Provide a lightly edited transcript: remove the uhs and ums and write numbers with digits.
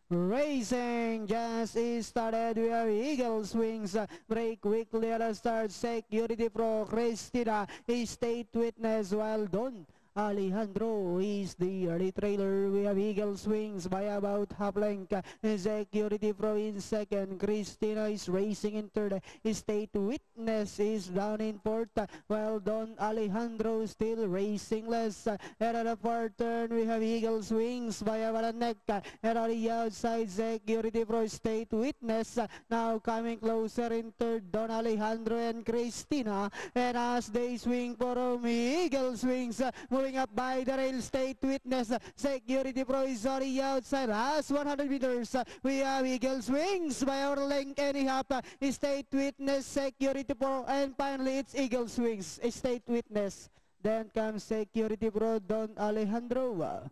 Racing just started. We have Eagle Swings. Break quickly at the start. Security Pro Cristina, State Witness. Well done. Alejandro is the early trailer. We have Eagle Swings by about half length. Security Pro in second. Cristina is racing in third. State Witness is down in fourth. Well done, Alejandro, still racing less. And at the fourth turn, we have Eagle Swings by about a neck. And on the outside, Security Pro, State Witness. Now coming closer in third, Don Alejandro and Cristina. And as they swing for Eagle Swings, moving up by the rail, State Witness. Security Pro is on the outside. Last 100 meters, we have Eagle Swings by our length and a half. State Witness, Security Pro, and finally it's Eagle Swings, State Witness. Then comes Security Pro, Don Alejandro.